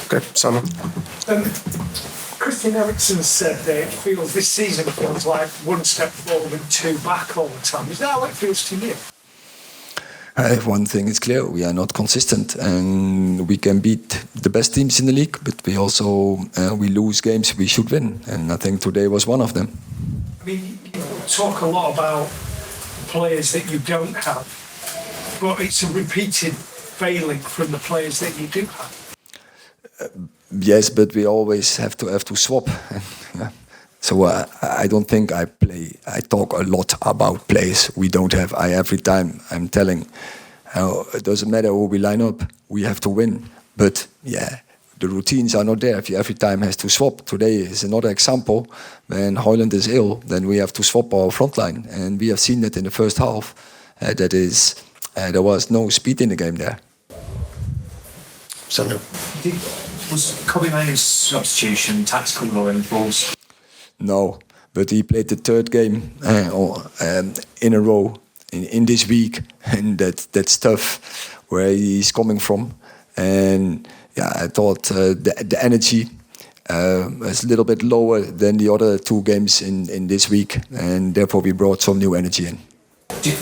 Okay, Simon. Christian Eriksen said that it feels this season feels like one step forward and two back all the time. Is that how it feels to you? One thing is clear: we are not consistent, and we can beat the best teams in the league, but we also we lose games we should win, and I think today was one of them. I mean, you talk a lot about players that you don't have, but it's a repeated failing from the players that you do have. Yes, but we always have to swap. Yeah. So I don't think I talk a lot about players we don't have. Every time I'm telling, it doesn't matter who we line up, we have to win. But yeah, the routines are not there. If you every time has to swap. Today is another example. When Højlund is ill, then we have to swap our front line, and we have seen that in the first half. There was no speed in the game there. Samuel. Was Kobbie Mainoo's substitution tactical or enforced? No, but he played the third game in a row in this week, and that's tough where he's coming from. And yeah, I thought the energy was a little bit lower than the other two games in this week, and therefore we brought some new energy in.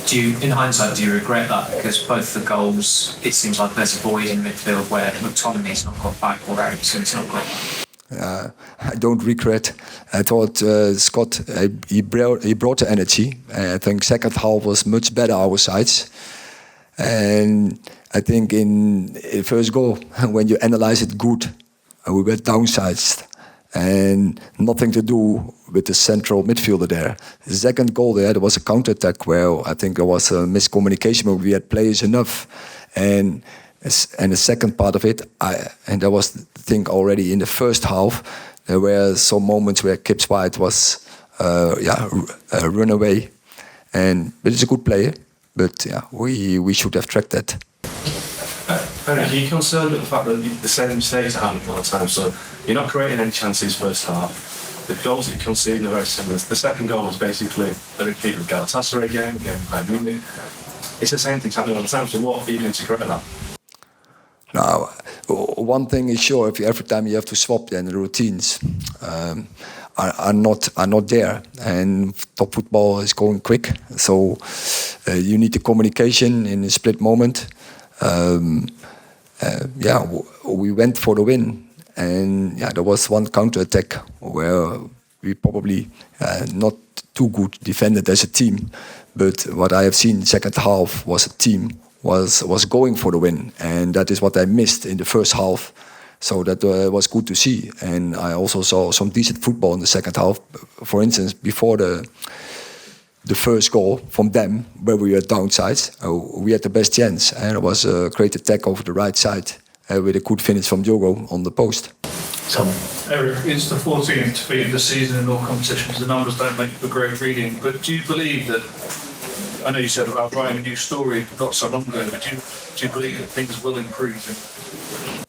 Do you, in hindsight, do you regret that? Because both the goals, it seems like there's a void in midfield where McTominay's not got back or Eriksen's not got back. I don't regret. I thought Scott, he brought the energy. I think second half was much better our sides. And I think in the first goal, when you analyze it good, we were downsized. And nothing to do with the central midfielder there. The second goal there was a counter-attack where I think there was a miscommunication, but we had players enough. And the second part of it, and that was the thing already in the first half, there were some moments where Kip's White was a runaway. But he's a good player, but yeah, we should have tracked that. Are you concerned with the fact that the same mistakes are happening all the time? So you're not creating any chances first half. The goals that you concede are very similar. The second goal was basically the repeat of Galatasaray game by Munich. It's the same things happening all the time. So what are you doing to correct that? Now, one thing is sure: if every time you have to swap, then the routines are not there. And top football is going quick, so you need the communication in a split moment. We went for the win, and there was one counter-attack where we probably not too good defended as a team, but what I have seen second half was a team was going for the win, and that is what I missed in the first half. So that was good to see, and I also saw some decent football in the second half. For instance, before the first goal from them, where we were downside, we had the best chance, and it was a great attack over the right side with a good finish from Diogo on the post. Erik, it's the 14th defeat in the season in all competitions. The numbers don't make for great reading, but do you believe that, I know you said about writing a new story not so long ago, but do you believe that things will improve?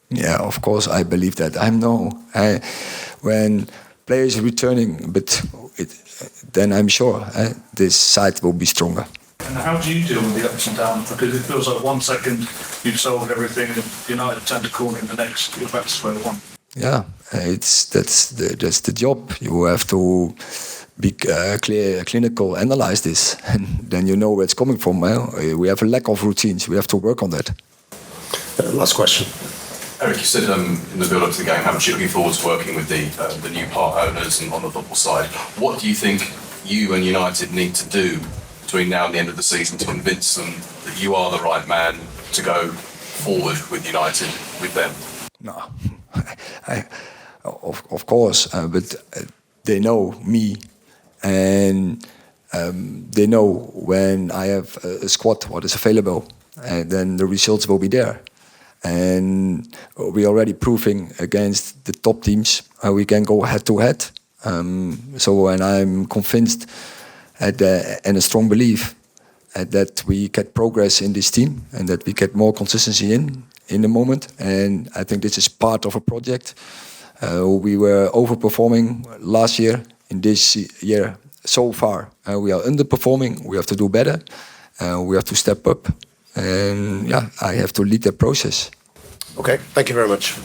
Yeah, of course I believe that. When players are returning, then I'm sure this side will be stronger. And how do you deal with the ups and downs? Because it feels like 1 second you've solved everything and United turned a corner in the next, you're back to square one. Yeah, that's the job. You have to be clinical, analyze this, and then you know where it's coming from. We have a lack of routines. We have to work on that. Last question. Erik, you said in the build-up to the game how much you're looking forward to working with the new part owners and on the football side. What do you think you and United need to do between now and the end of the season to convince them that you are the right man to go forward with United, with them? No, of course, but they know me, and they know when I have a squad what is available, and then the results will be there. And we're already proving against the top teams we can go head to head. And I'm convinced and a strong belief that we get progress in this team and that we get more consistency in the moment. And I think this is part of a project. We were overperforming last year. In this year so far, we are underperforming. We have to do better. We have to step up. And I have to lead that process. Okay, thank you very much.